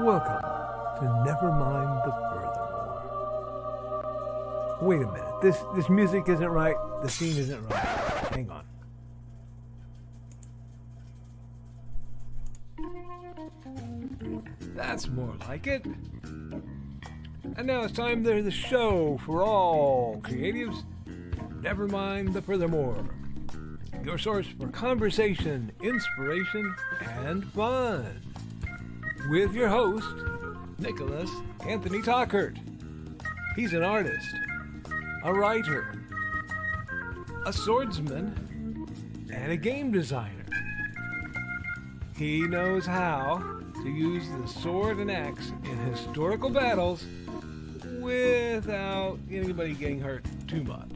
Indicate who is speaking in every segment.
Speaker 1: Welcome to Nevermind The Furthermore. Wait a minute, this music isn't right, the scene isn't right. Hang on. That's more like it. And now it's time for the show for all creatives. Nevermind The Furthermore. Your source for conversation, inspiration, and fun. With your host, Nicholas Anthony Tockert. He's an artist, a writer, a swordsman, and a game designer. He knows how to use the sword and axe in historical battles without anybody getting hurt too much.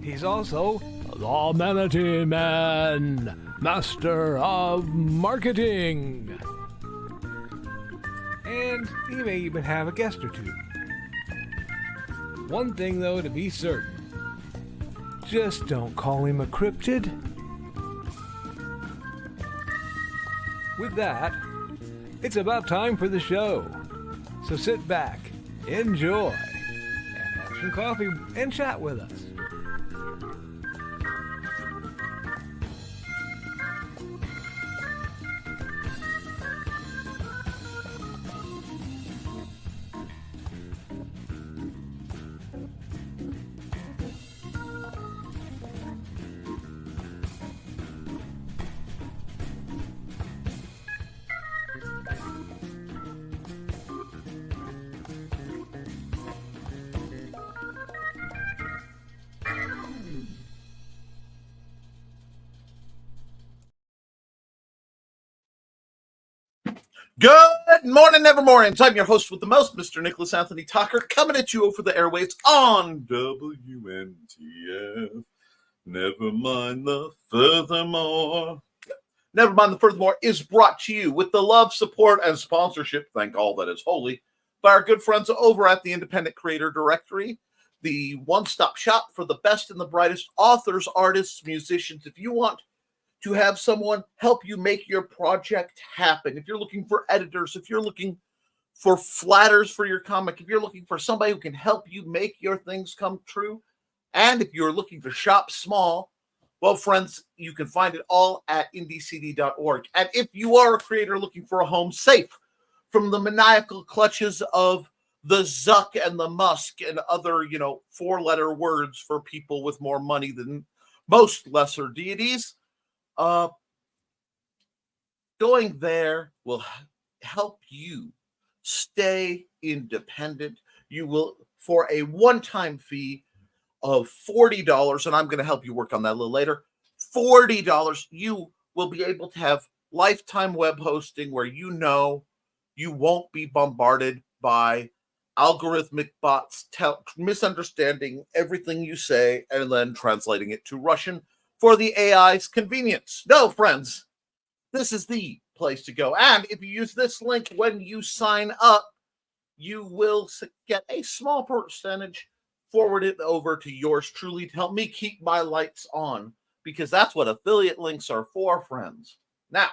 Speaker 1: He's also the Manatee Man, Master of Marketing. And he may even have a guest or two. One thing, though, to be certain. Just don't call him a cryptid. With that, it's about time for the show. So sit back, enjoy, and have some coffee and chat with us.
Speaker 2: Good morning, Nevermornings. I'm your host with the most, Mr. Nicholas Anthony Tockert, coming at you over the airwaves on WNTF. Nevermind the Furthermore. Nevermind the Furthermore is brought to you with the love, support, and sponsorship, thank all that is holy, by our good friends over at the Independent Creator Directory, the one-stop shop for the best and the brightest authors, artists, musicians. If you want to have someone help you make your project happen, if you're looking for editors, if you're looking for flatters for your comic, if you're looking for somebody who can help you make your things come true, and if you're looking to shop small, well, friends, you can find it all at indiecd.org. And if you are a creator looking for a home safe from the maniacal clutches of the Zuck and the Musk and other, four-letter words for people with more money than most lesser deities, going there will help you stay independent. You will, for a one-time fee of $40, and I'm going to help you work on that a little later, $40, you will be able to have lifetime web hosting where you won't be bombarded by algorithmic bots misunderstanding everything you say and then translating it to Russian for the AI's convenience. No, friends, this is the place to go. And if you use this link when you sign up, you will get a small percentage forwarded over to yours truly to help me keep my lights on, because that's what affiliate links are for, friends. Now,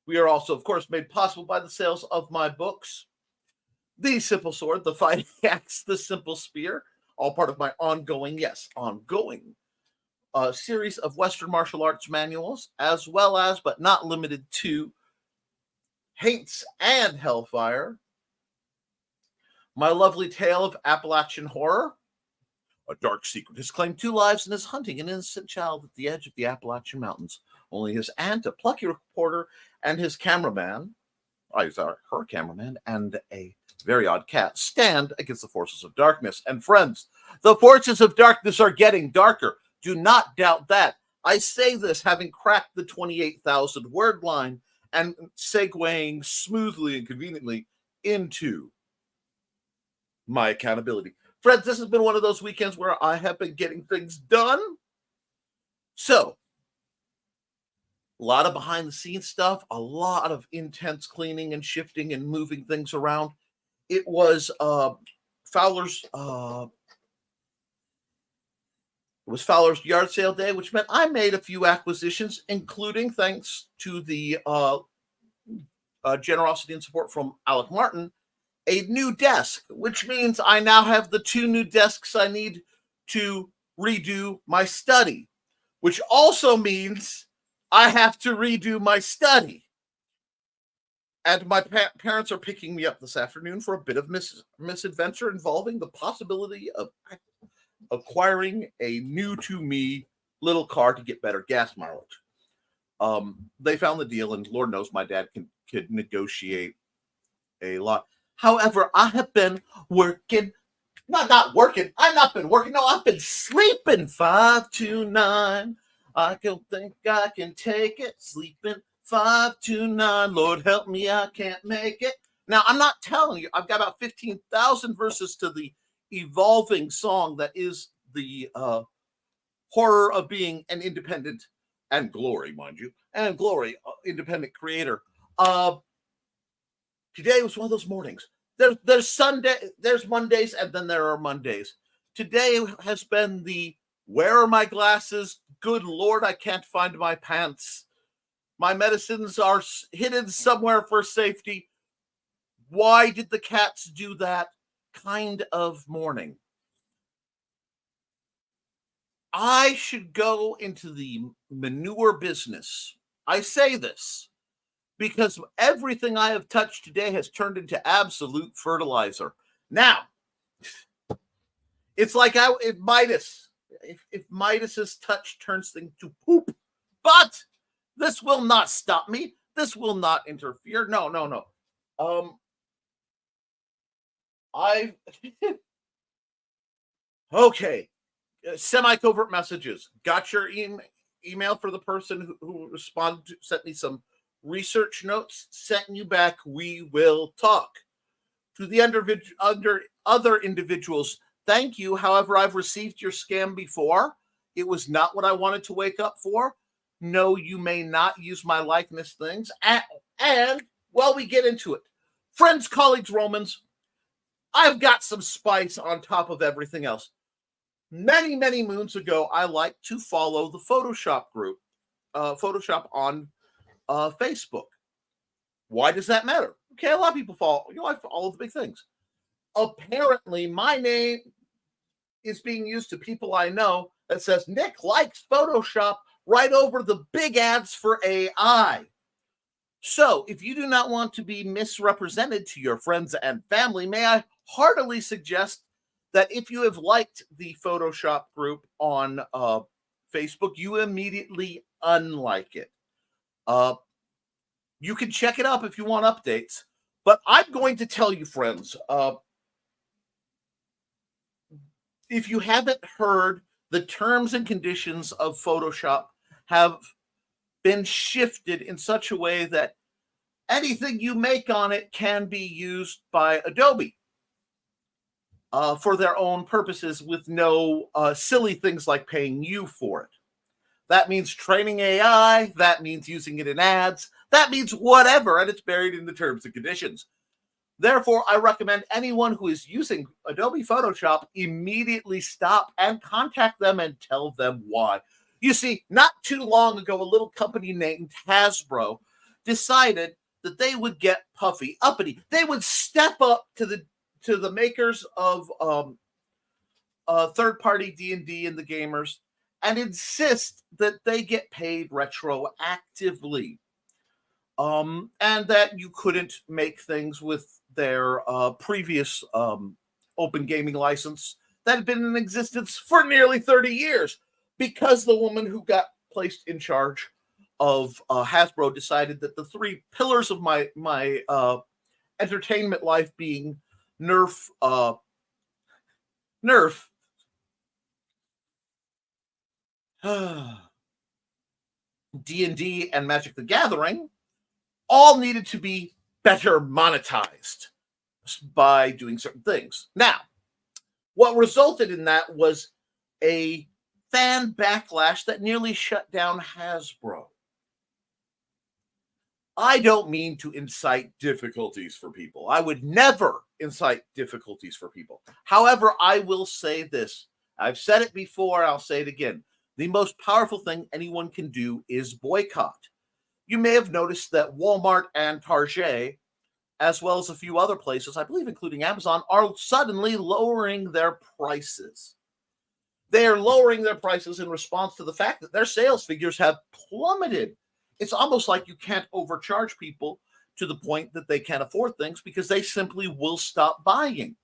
Speaker 2: we are also, of course, made possible by the sales of my books, The Simple Sword, The Fighting Axe, The Simple Spear, all part of my ongoing series of Western martial arts manuals, as well as, but not limited to, Hates and Hellfire, My Lovely Tale of Appalachian Horror, A Dark Secret has claimed 2 lives and is hunting an innocent child at the edge of the Appalachian Mountains. Only his aunt, a plucky reporter, and his cameraman, her cameraman, and a very odd cat stand against the forces of darkness. And friends, the forces of darkness are getting darker. Do not doubt that. I say this having cracked the 28,000 word line and segueing smoothly and conveniently into my accountability. Friends, this has been one of those weekends where I have been getting things done. So, a lot of behind the scenes stuff, a lot of intense cleaning and shifting and moving things around. It was Fowler's yard sale day, which meant I made a few acquisitions, including, thanks to the generosity and support from Alec Martin, a new desk, which means I now have the 2 new desks I need to redo my study, which also means I have to redo my study. And my parents are picking me up this afternoon for a bit of misadventure involving the possibility of acquiring a new to me little car to get better gas mileage. They found the deal, and Lord knows my dad could negotiate a lot. However, I have been working, not working. I've not been working. No, I've been sleeping 5 to 9. I don't think I can take it. Sleeping 5 to 9. Lord help me, I can't make it. Now, I'm not telling you. I've got about 15,000 verses to the evolving song that is the horror of being an independent, and glory, mind you, and glory, independent creator. Today was one of those mornings. There's Sunday, there's Mondays, and then there are Mondays. Today has been the where are my glasses? Good Lord, I can't find my pants. My medicines are hidden somewhere for safety. Why did the cats do that? Kind of morning. I should go into the manure business. I say this because everything I have touched today has turned into absolute fertilizer. Now, it's like if Midas, if Midas's touch turns things to poop, but this will not stop me. This will not interfere. No. Okay. Semi-covert messages. Got your email for the person who responded, sent me some research notes, sent you back, we will talk. To the other individuals, thank you. However, I've received your scam before. It was not what I wanted to wake up for. No, you may not use my likeness things. And while we get into it, friends, colleagues, Romans, I've got some spice on top of everything else. Many, many moons ago, I liked to follow the Photoshop group, Photoshop on Facebook. Why does that matter? Okay, a lot of people follow, I follow the big things. Apparently, my name is being used to people I know that says Nick likes Photoshop right over the big ads for AI. So, if you do not want to be misrepresented to your friends and family, may I heartily suggest that if you have liked the Photoshop group on Facebook, you immediately unlike it. You can check it up if you want updates. But I'm going to tell you, friends, if you haven't heard, the terms and conditions of Photoshop have been shifted in such a way that anything you make on it can be used by Adobe for their own purposes with no silly things like paying you for it. That means training AI. That means using it in ads. That means whatever, and it's buried in the terms and conditions. Therefore, I recommend anyone who is using Adobe Photoshop immediately stop and contact them and tell them why. You see, not too long ago, a little company named Hasbro decided that they would get puffy, uppity. They would step up to the makers of third-party D&D and the gamers and insist that they get paid retroactively. And that you couldn't make things with their previous open gaming license that had been in existence for nearly 30 years, because the woman who got placed in charge of Hasbro decided that the 3 pillars of my entertainment life being Nerf, D&D, and Magic the Gathering all needed to be better monetized by doing certain things. Now, what resulted in that was a fan backlash that nearly shut down Hasbro. I don't mean to incite difficulties for people. I would never incite difficulties for people. However, I will say this. I've said it before, I'll say it again. The most powerful thing anyone can do is boycott. you may have noticed that Walmart and Target, as well as a few other places, I believe including Amazon, are suddenly lowering their prices. They are lowering their prices in response to the fact that their sales figures have plummeted. It's almost like you can't overcharge people to the point that they can't afford things because they simply will stop buying.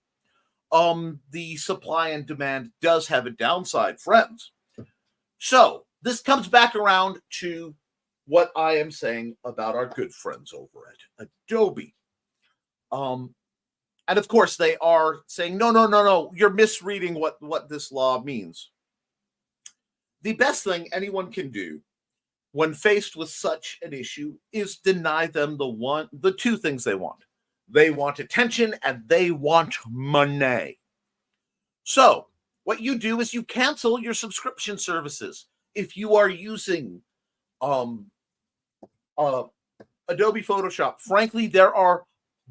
Speaker 2: The supply and demand does have a downside, friends. So this comes back around to what I am saying about our good friends over at Adobe. And of course, they are saying, no, you're misreading what this law means. The best thing anyone can do when faced with such an issue is deny them the two things they want. They want attention and they want money. So what you do is you cancel your subscription services. If you are using Adobe Photoshop, frankly, there are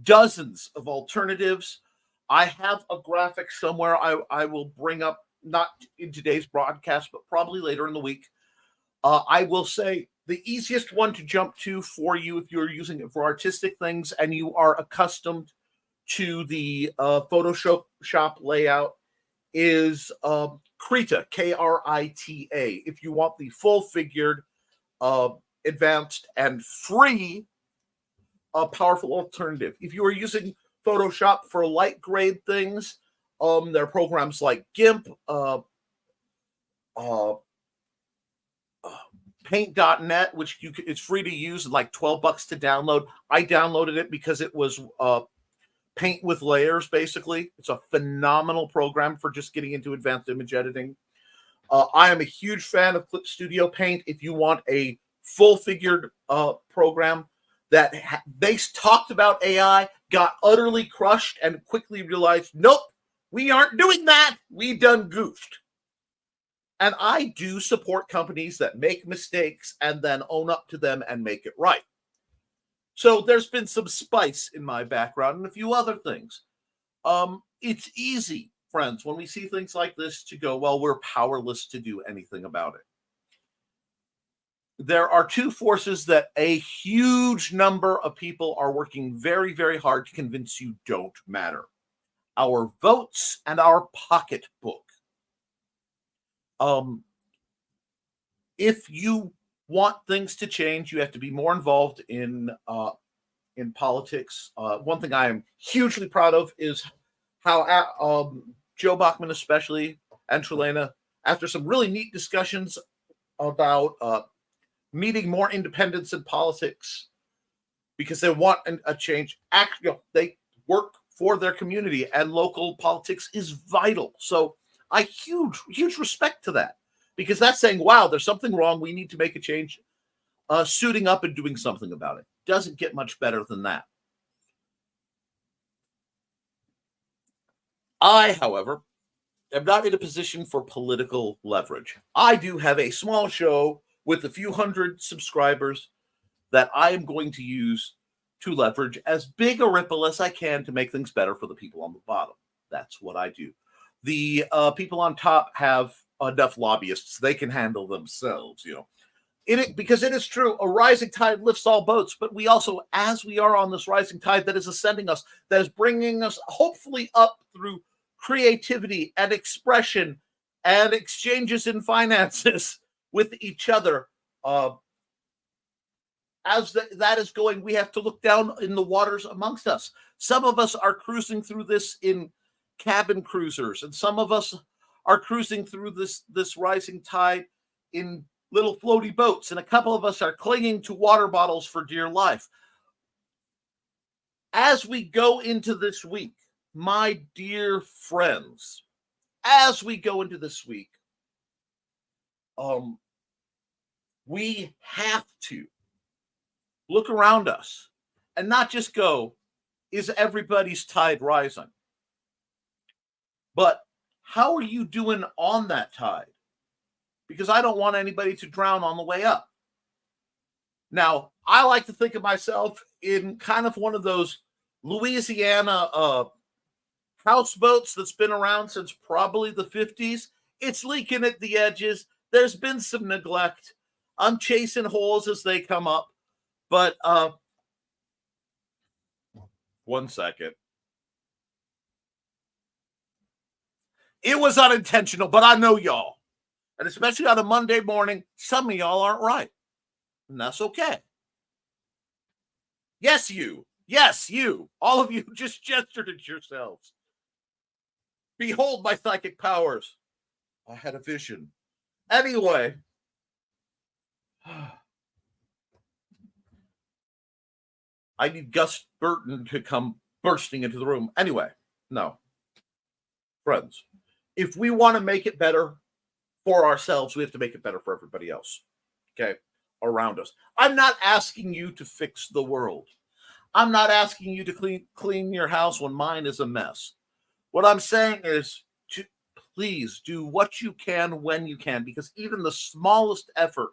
Speaker 2: dozens of alternatives. I have a graphic somewhere I will bring up, not in today's broadcast, but probably later in the week. I will say the easiest one to jump to for you if you're using it for artistic things and you are accustomed to the Photoshop layout is Krita, Krita. If you want the full-figured, advanced, and free powerful alternative. If you are using Photoshop for light grade things, there are programs like GIMP, Paint.net, which it's free to use, like $12 to download. I downloaded it because it was Paint with layers, basically. It's a phenomenal program for just getting into advanced image editing. I am a huge fan of Clip Studio Paint. If you want a full-figured program that they talked about AI, got utterly crushed, and quickly realized, nope, we aren't doing that. We done goofed. And I do support companies that make mistakes and then own up to them and make it right. So there's been some spice in my background and a few other things. It's easy, friends, when we see things like this to go, well, we're powerless to do anything about it. There are two forces that a huge number of people are working very, very hard to convince you don't matter. Our votes and our pocketbook. If you want things to change, you have to be more involved in politics. One thing I am hugely proud of is how Joe Bachman especially and Trelena, after some really neat discussions about meeting more independence in politics because they want a change, they work for their community, and local politics is vital. So I huge respect to that, because that's saying, wow, there's something wrong. We need to make a change, suiting up and doing something about it. Doesn't get much better than that. I, however, am not in a position for political leverage. I do have a small show with a few hundred subscribers that I am going to use to leverage as big a ripple as I can to make things better for the people on the bottom. That's what I do. The people on top have enough lobbyists. They can handle themselves, because it is true, a rising tide lifts all boats, but we also, as we are on this rising tide that is ascending us, that is bringing us hopefully up through creativity and expression and exchanges in finances with each other. As that is going, we have to look down in the waters amongst us. Some of us are cruising through this in cabin cruisers, and some of us are cruising through this rising tide in little floaty boats, and a couple of us are clinging to water bottles for dear life. As we go into this week, my dear friends, as we go into this week, we have to look around us and not just go, is everybody's tide rising? But how are you doing on that tide? Because I don't want anybody to drown on the way up. Now, I like to think of myself in kind of one of those Louisiana houseboats that's been around since probably the 50s. It's leaking at the edges. There's been some neglect. I'm chasing holes as they come up. But 1 second. It was unintentional, but I know y'all. And especially on a Monday morning, some of y'all aren't right. And that's okay. Yes, you. Yes, you. All of you just gestured at yourselves. Behold my psychic powers. I had a vision. Anyway. I need Gus Burton to come bursting into the room. Anyway, no. Friends, if we want to make it better for ourselves, we have to make it better for everybody else. Okay? Around us. I'm not asking you to fix the world. I'm not asking you to clean your house when mine is a mess. What I'm saying is to please do what you can when you can, because even the smallest effort,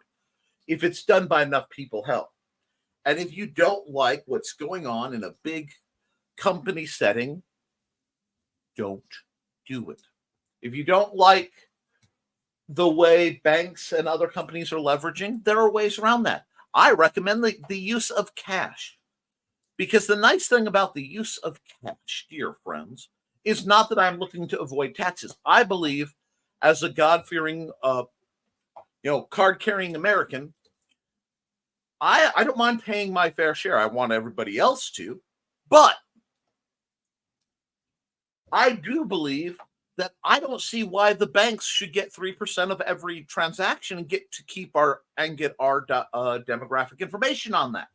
Speaker 2: if it's done by enough people, help. And if you don't like what's going on in a big company setting, don't do it. If you don't like the way banks and other companies are leveraging, there are ways around that. I recommend the use of cash. Because the nice thing about the use of cash, dear friends, is not that I'm looking to avoid taxes. I believe, as a God-fearing, card-carrying American, I don't mind paying my fair share. I want everybody else to. But I do believe that I don't see why the banks should get 3% of every transaction and get our demographic information on that.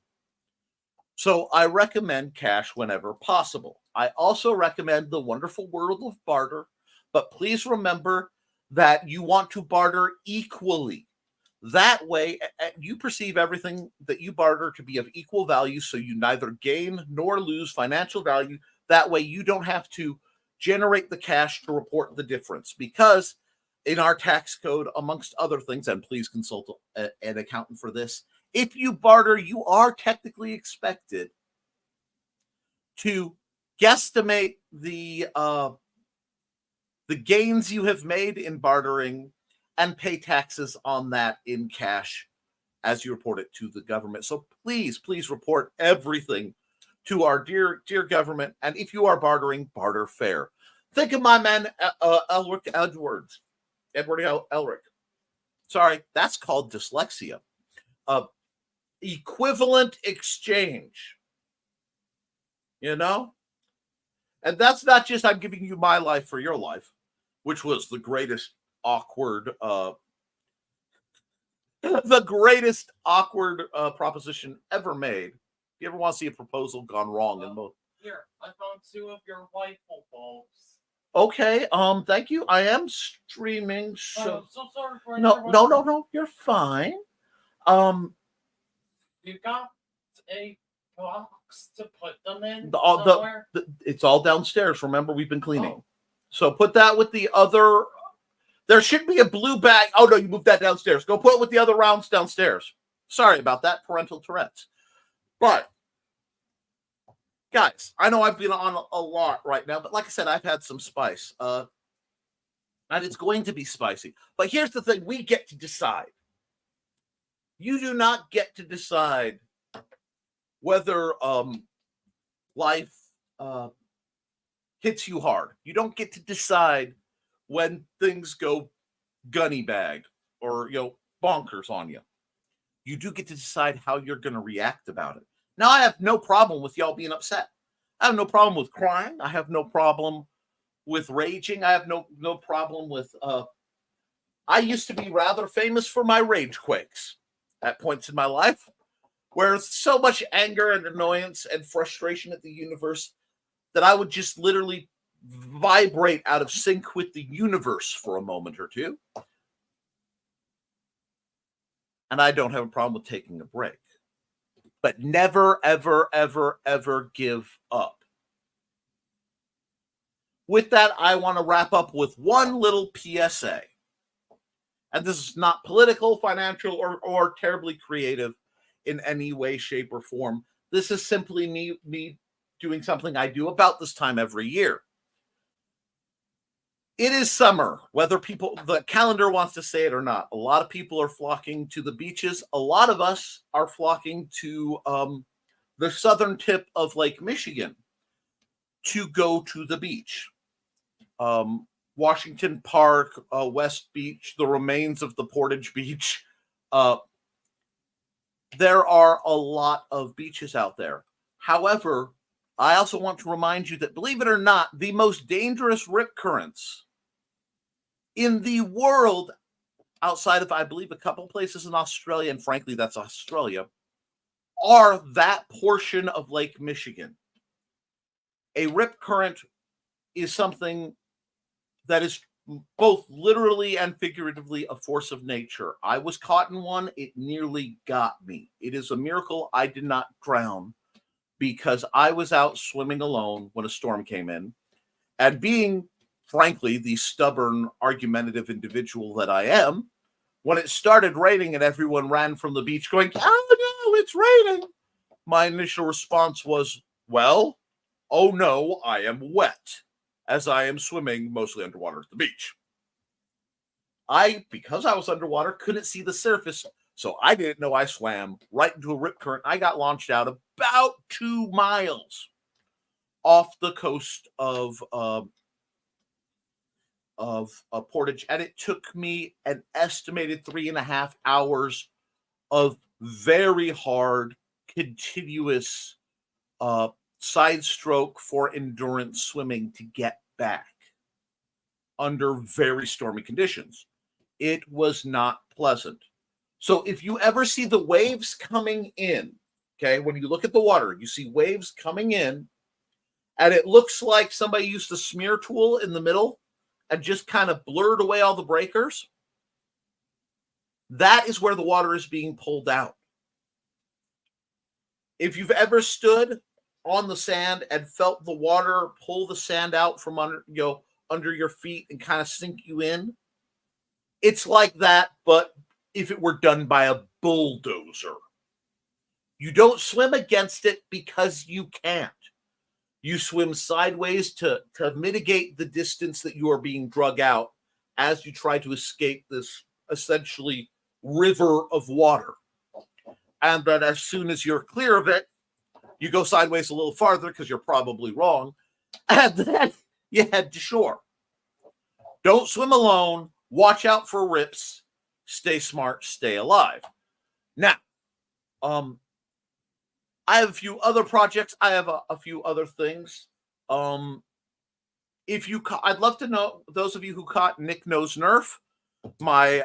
Speaker 2: So I recommend cash whenever possible. I also recommend the wonderful world of barter, but please remember that you want to barter equally. That way, you perceive everything that you barter to be of equal value, so you neither gain nor lose financial value. That way, you don't have to generate the cash to report the difference, because in our tax code, amongst other things, and please consult an accountant for this, if you barter, you are technically expected to guesstimate the gains you have made in bartering and pay taxes on that in cash as you report it to the government. So please report everything to our dear government. And if you are bartering, barter fair. Think of my man Elric Edwards, Edward Elric. Sorry, that's called dyslexia. Equivalent exchange. And that's not just I'm giving you my life for your life, which was the greatest awkward proposition ever made. If you ever want to see a proposal gone wrong in both.
Speaker 3: Here, I found 2 of your rifle bulbs.
Speaker 2: Okay, thank you. I am streaming, so
Speaker 3: So sorry for
Speaker 2: no, you're fine.
Speaker 3: You got a box to put them in
Speaker 2: It's all downstairs. Remember, we've been cleaning. Oh. So put that with the other. There should be a blue bag. Oh, no, you moved that downstairs. Go put it with the other rounds downstairs. Sorry about that, parental Tourette's. But, guys, I know I've been on a lot right now, but like I said, I've had some spice. And it's going to be spicy. But here's the thing. We get to decide. You do not get to decide whether life hits you hard. You don't get to decide when things go gunny bag or bonkers on you. You do get to decide how you're going to react about it. Now, I have no problem with y'all being upset. I have no problem with crying. I have no problem with raging. I have no problem with I used to be rather famous for my rage quakes at points in my life, where so much anger and annoyance and frustration at the universe that I would just literally vibrate out of sync with the universe for a moment or two. And I don't have a problem with taking a break. But never, ever, ever, ever give up. With that, I want to wrap up with one little PSA. And this is not political, financial, or terribly creative in any way, shape, or form. This is simply me doing something I do about this time every year. It is summer, whether the calendar wants to say it or not. A lot of people are flocking to the beaches. A lot of us are flocking to the southern tip of Lake Michigan to go to the beach. Washington Park, West Beach, the remains of the Portage Beach. There are a lot of beaches out there. However, I also want to remind you that, believe it or not, the most dangerous rip currents in the world, outside of, I believe, a couple places in Australia, and frankly, that's Australia, are that portion of Lake Michigan. A rip current is something that is both literally and figuratively a force of nature. I was caught in one. It nearly got me. It is a miracle I did not drown because I was out swimming alone when a storm came in. And being, frankly, the stubborn, argumentative individual that I am, when it started raining and everyone ran from the beach going, "Oh no, it's raining," my initial response was, well, oh no, I am wet, as I am swimming mostly underwater at the beach. Because I was underwater, couldn't see the surface, so I didn't know I swam right into a rip current. I got launched out about 2 miles off the coast of Portage, and it took me an estimated 3.5 hours of very hard, continuous side stroke for endurance swimming to get back under very stormy conditions. It was not pleasant. So if you ever see the waves coming in, okay, when you look at the water, you see waves coming in, and it looks like somebody used a smear tool in the middle and just kind of blurred away all the breakers. That is where the water is being pulled out. If you've ever stood on the sand and felt the water pull the sand out from under your feet and kind of sink you in, it's like that, but if it were done by a bulldozer. You don't swim against it because you can't. You swim sideways to mitigate the distance that you are being drug out as you try to escape this essentially river of water. And then as soon as you're clear of it, you go sideways a little farther because you're probably wrong, and then you head to shore. Don't swim alone. Watch out for rips. Stay smart. Stay alive. Now, I have a few other projects. I have a few other things. I'd love to know those of you who caught Nick Knows Nerf, my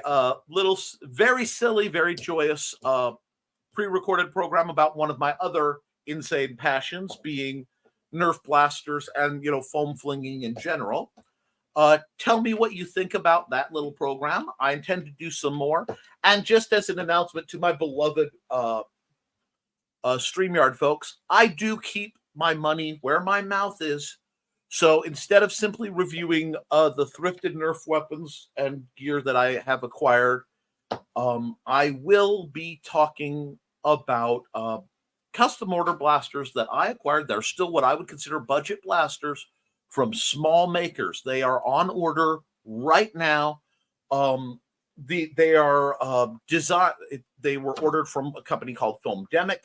Speaker 2: little, very silly, very joyous pre-recorded program about one of my other insane passions, being Nerf blasters and foam flinging in general. Tell me what you think about that little program. I intend to do some more. And just as an announcement to my beloved StreamYard folks, I do keep my money where my mouth is. So instead of simply reviewing the thrifted Nerf weapons and gear that I have acquired, I will be talking about custom order blasters that I acquired. They're still what I would consider budget blasters from small makers. They are on order right now. They are design. They were ordered from a company called Filmdemic.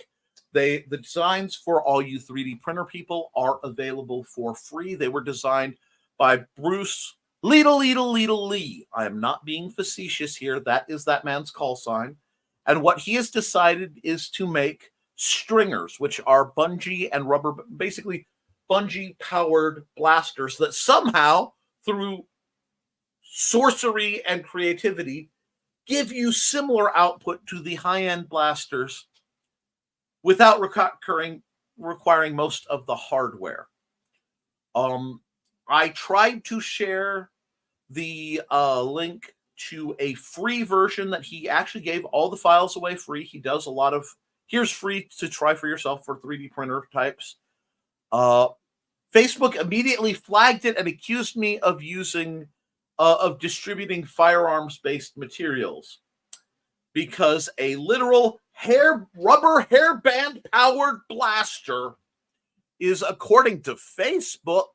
Speaker 2: The designs for all you 3D printer people are available for free. They were designed by Bruce Lee. I am not being facetious here. That is that man's call sign. And what he has decided is to make stringers, which are bungee and rubber, basically bungee-powered blasters that somehow, through sorcery and creativity, give you similar output to the high-end blasters without requiring most of the hardware. I tried to share the link to a free version that he actually gave all the files away free. He does a lot of, here's free to try for yourself for 3D printer types. Facebook immediately flagged it and accused me of distributing firearms-based materials because a literal rubber hairband-powered blaster is, according to Facebook,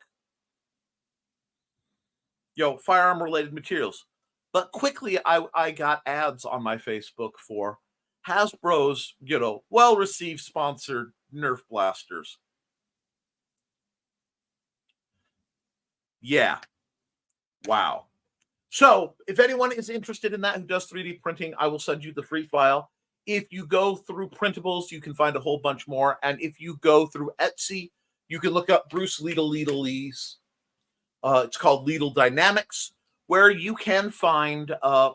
Speaker 2: firearm related materials. But quickly I got ads on my Facebook for Hasbro's, well received sponsored Nerf blasters. Yeah. Wow. So if anyone is interested in that who does 3D printing, I will send you the free file. If you go through printables, you can find a whole bunch more. And if you go through Etsy, you can look up Bruce Lee's. It's called Lidl Dynamics, where you can find, I'm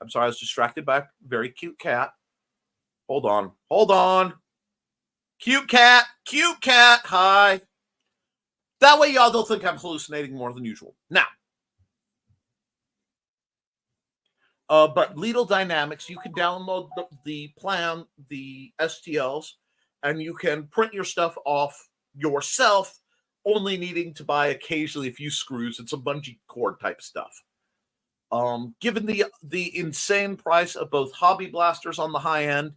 Speaker 2: sorry, I was distracted by a very cute cat. Hold on. Cute cat. Hi. That way y'all don't think I'm hallucinating more than usual. Now, but Lidl Dynamics, you can download the plan, the STLs, and you can print your stuff off yourself, only needing to buy occasionally a few screws and some bungee cord type stuff. Given the insane price of both hobby blasters on the high end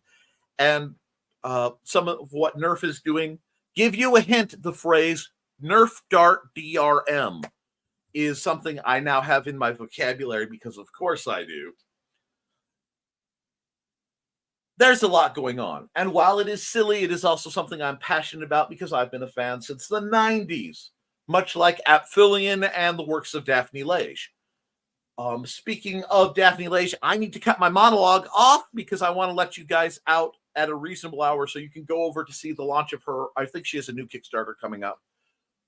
Speaker 2: and some of what Nerf is doing, give you a hint, the phrase Nerf Dart DRM is something I now have in my vocabulary because of course I do. There's a lot going on. And while it is silly, it is also something I'm passionate about because I've been a fan since the 90s, much like Apfillian and the works of Daphne Lage. Speaking of Daphne Lage, I need to cut my monologue off because I want to let you guys out at a reasonable hour so you can go over to see the launch of her. I think she has a new Kickstarter coming up.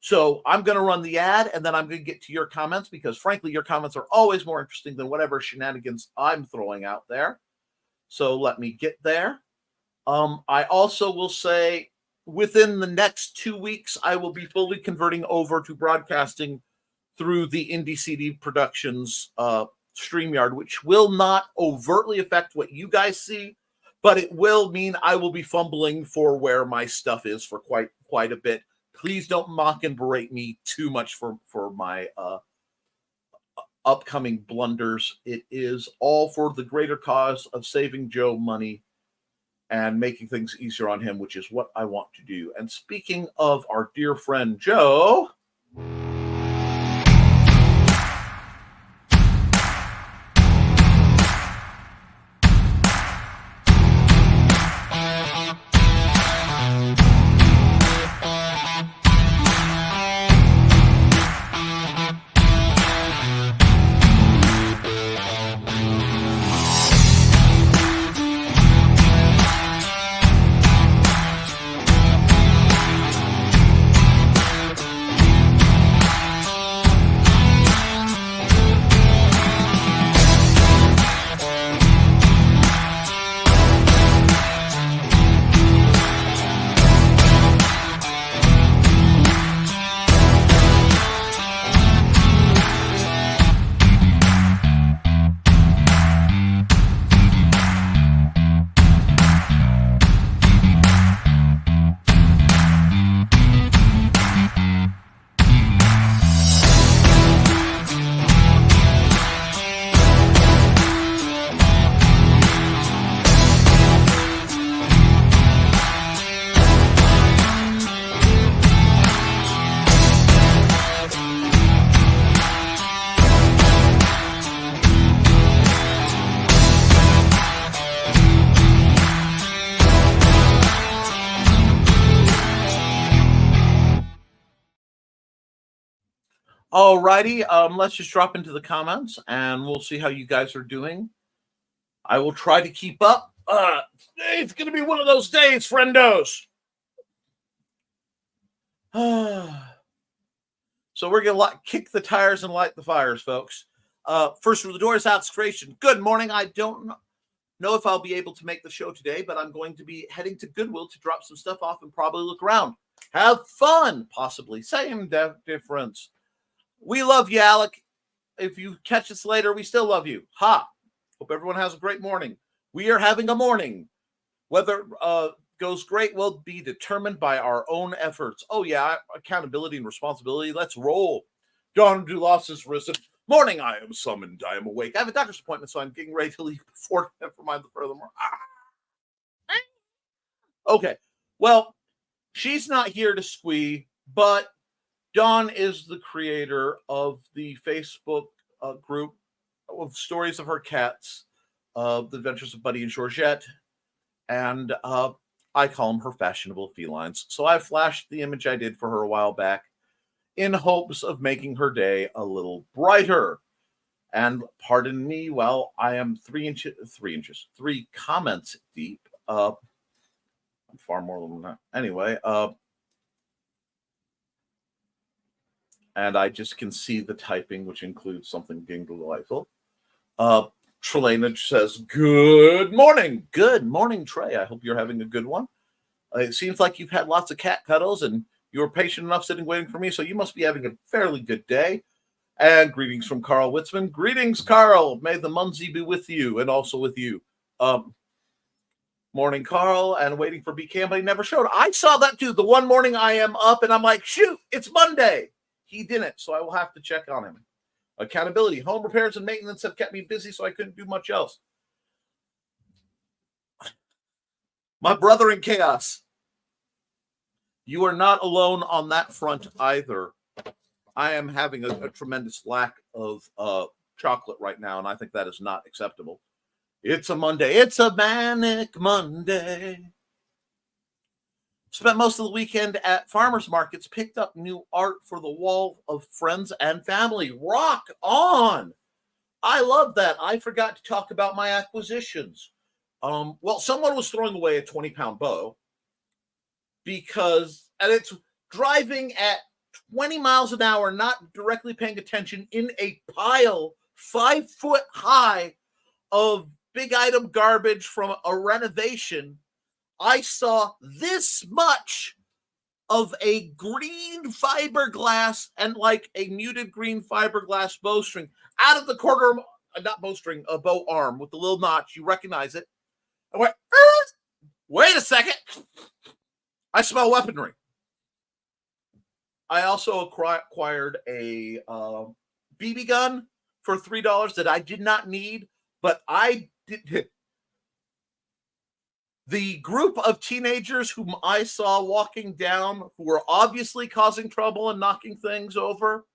Speaker 2: So I'm going to run the ad and then I'm going to get to your comments because frankly, your comments are always more interesting than whatever shenanigans I'm throwing out there. So let me get there. I also will say within the next 2 weeks, I will be fully converting over to broadcasting through the Indie CD Productions StreamYard, which will not overtly affect what you guys see, but it will mean I will be fumbling for where my stuff is for quite a bit. Please don't mock and berate me too much for my upcoming blunders. It is all for the greater cause of saving Joe money and making things easier on him, which is what I want to do. And speaking of our dear friend Joe, alrighty, let's just drop into the comments and we'll see how you guys are doing. I will try to keep up. It's going to be one of those days, friendos. So we're going to kick the tires and light the fires, folks. First from the doors, Outscration. Good morning. I don't know if I'll be able to make the show today, but I'm going to be heading to Goodwill to drop some stuff off and probably look around. Have fun, possibly. Same difference. We love you, Alec. If you catch us later, we still love you. Ha! Hope everyone has a great morning. We are having a morning. Whether goes great will be determined by our own efforts. Oh, yeah, accountability and responsibility. Let's roll. Don Dulas is risen. Morning, I am summoned. I am awake. I have a doctor's appointment, so I'm getting ready to leave before Nevermind The Furthermore. Okay, well, she's not here to squee, but Dawn is the creator of the Facebook group of stories of her cats, The Adventures of Buddy and Georgette, and I call them her fashionable felines. So I flashed the image I did for her a while back in hopes of making her day a little brighter. And pardon me, well, I am 3 comments deep. Far more than that. Anyway, and I just can see the typing, which includes something being delightful. Trelena says, "Good morning." Good morning, Trey. I hope you're having a good one. It seems like you've had lots of cat cuddles and you were patient enough sitting waiting for me, so you must be having a fairly good day. And greetings from Carl Witzman. Greetings, Carl. May the Munsey be with you and also with you. Morning, Carl, and waiting for BCam, but he never showed. I saw that too. The one morning I am up and I'm like, shoot, it's Monday. He didn't, so I will have to check on him. Accountability. Home repairs and maintenance have kept me busy, so I couldn't do much else. My brother in chaos. You are not alone on that front either. I am having a tremendous lack of chocolate right now, and I think that is not acceptable. It's a Monday. It's a manic Monday. Spent most of the weekend at farmers markets, picked up new art for the wall of friends and family. Rock on. I love that. I forgot to talk about my acquisitions. Well, someone was throwing away a 20-pound bow and it's driving at 20 miles an hour, not directly paying attention in a pile 5 foot high of big item garbage from a renovation. I saw this much of a green fiberglass and like a muted green fiberglass bowstring out of the corner, not bowstring, a bow arm with the little notch. You recognize it. I went, wait a second. I smell weaponry. I also acquired a BB gun for $3 that I did not need, but I did. The group of teenagers whom I saw walking down, who were obviously causing trouble and knocking things over,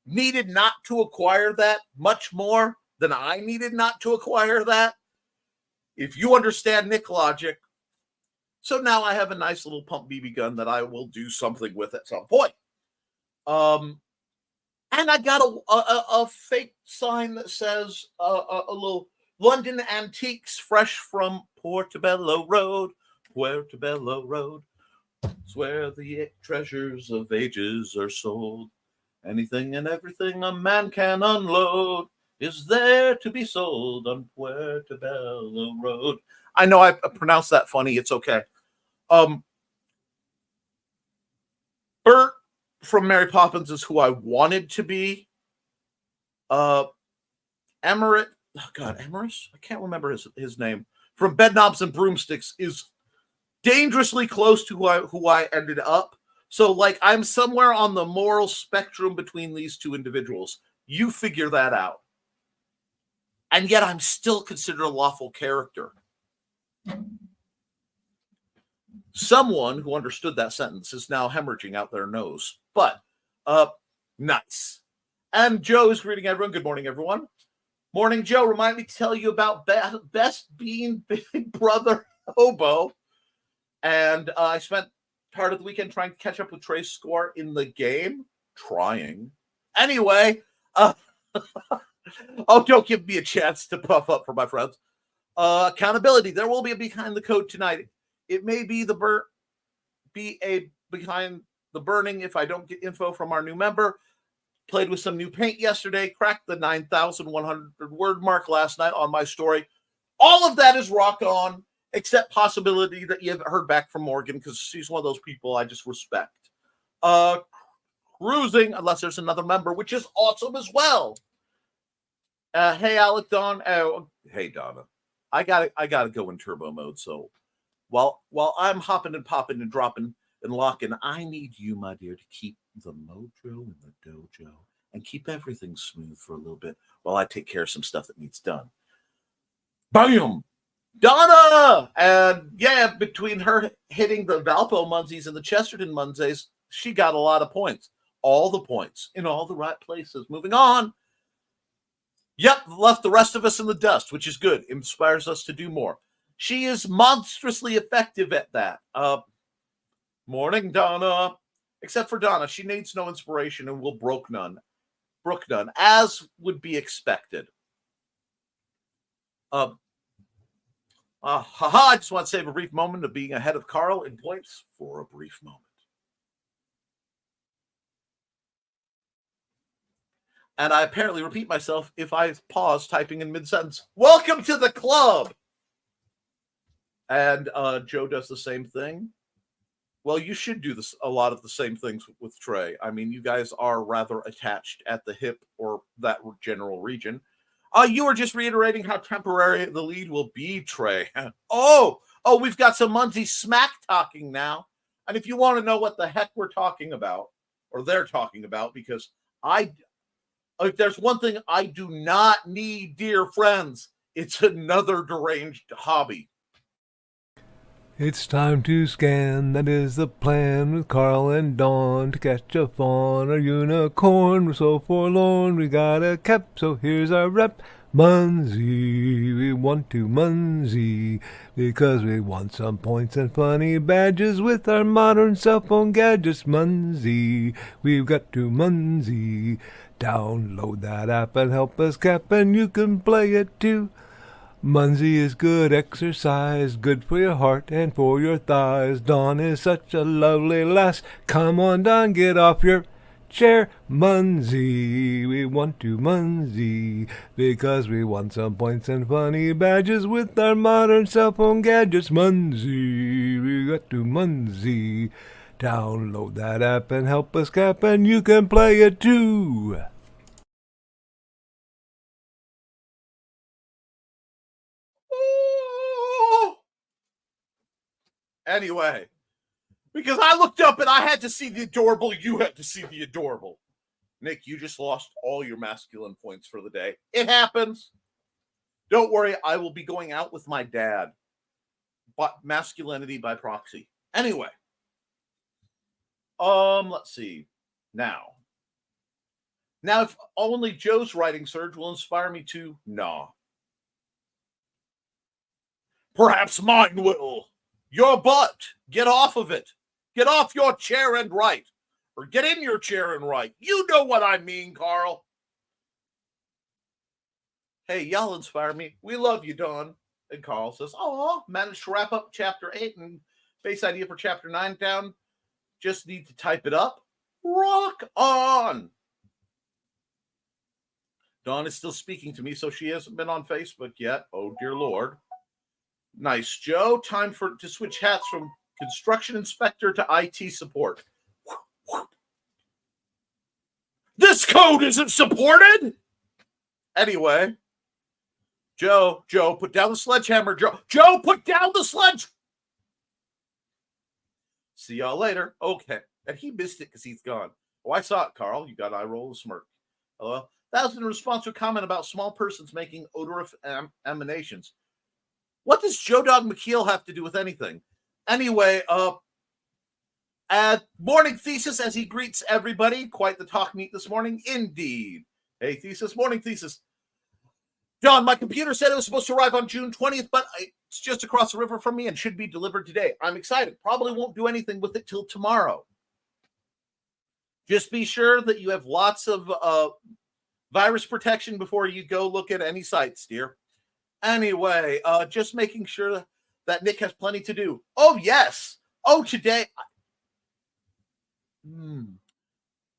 Speaker 2: needed not to acquire that much more than I needed not to acquire that. If you understand Nick logic. So now I have a nice little pump BB gun that I will do something with at some point. And I got a fake sign that says a little London Antiques, fresh from Portobello Road. Puertobello Road. It's where the treasures of ages are sold. Anything and everything a man can unload is there to be sold on Puertobello Road. I know I pronounced that funny. It's okay. Bert from Mary Poppins is who I wanted to be. Emirate, Emerus? I can't remember his name. From Bedknobs and Broomsticks is dangerously close to who I ended up. So, like, I'm somewhere on the moral spectrum between these two individuals. You figure that out. And yet I'm still considered a lawful character. Someone who understood that sentence is now hemorrhaging out their nose. But, nice. And Joe is greeting everyone. Good morning, everyone. Morning, Joe. Remind me to tell you about Best Being Big Brother Hobo. And I spent part of the weekend trying to catch up with Trey's score in the game. Trying. Anyway, don't give me a chance to puff up for my friends. Accountability. There will be a Behind the Code tonight. It may be behind the burning if I don't get info from our new member. Played with some new paint yesterday. Cracked the 9,100 word mark last night on my story. All of that is rock on, except possibility that you haven't heard back from Morgan because she's one of those people I just respect. Cruising, unless there's another member, which is awesome as well. Hey, Alec, Don. Hey, Donna. I gotta go in turbo mode. So while I'm hopping and popping and dropping and locking, I need you, my dear, to keep the mojo in the dojo and keep everything smooth for a little bit while I take care of some stuff that needs done. Bam! Donna! And yeah, between her hitting the Valpo Munsies and the Chesterton Munsies, she got a lot of points. all the points in all the right places. Moving on. Yep, left the rest of us in the dust, which is good. Inspires us to do more. She is monstrously effective at that. Morning, Donna. Except for Donna, she needs no inspiration and will brook none, as would be expected. I just want to save a brief moment of being ahead of Carl in points for a brief moment. And I apparently repeat myself if I pause typing in mid-sentence. Welcome to the club! And Joe does the same thing. Well, you should do this, a lot of the same things with Trey. I mean, you guys are rather attached at the hip or that general region. You were just reiterating how temporary the lead will be, Trey. Oh, we've got some Munsey smack talking now. And if you want to know what the heck we're talking about, or they're talking about, because if there's one thing I do not need, dear friends, it's another deranged hobby.
Speaker 1: It's time to scan, that is the plan, with Carl and Dawn to catch a fawn or unicorn. We're so forlorn, we got a Koepp, so here's our rep. Munsey, we want to Munsey, because we want some points and funny badges with our modern cell phone gadgets. Munsey, we've got to Munsey. Download that app and help us Koepp, and you can play it too. Munsey is good exercise, good for your heart and for your thighs. Dawn is such a lovely lass. Come on, Dawn, get off your chair. Munsey, we want to Munsey, because we want some points and funny badges with our modern cell phone gadgets. Munsey, we got to Munsey. Download that app and help us Koepp, and you can play it too.
Speaker 2: Anyway, because I looked up and I had to see the adorable, you had to see the adorable. Nick, you just lost all your masculine points for the day. It happens. Don't worry, I will be going out with my dad. But masculinity by proxy. Anyway. Let's see. Now, if only Joe's writing surge will inspire me to gnaw. Perhaps mine will. Your butt. Get off of it. Get off your chair and write. Or get in your chair and write. You know what I mean, Carl. Hey, y'all inspire me. We love you, Dawn. And Carl says, managed to wrap up chapter 8 and base idea for chapter 9 down. Just need to type it up. Rock on. Dawn is still speaking to me, so she hasn't been on Facebook yet. Oh, dear Lord. Nice, Joe. Time to switch hats from construction inspector to IT support. This code isn't supported. Anyway, Joe, put down the sledgehammer. Joe, put down the sledge. See y'all later. Okay. And he missed it because he's gone. Oh, I saw it, Carl. You got an eye roll and smirk. Hello. That was in response to a comment about small persons making odorous emanations. What does Joe Dog McKeel have to do with anything? Anyway, morning, Thesis, as he greets everybody. Quite the talk meet this morning. Indeed. Hey, Thesis. Morning, Thesis. John, my computer said it was supposed to arrive on June 20th, but it's just across the river from me and should be delivered today. I'm excited. Probably won't do anything with it till tomorrow. Just be sure that you have lots of virus protection before you go look at any sites, dear. Anyway, just making sure that Nick has plenty to do. Oh, yes. Oh, today.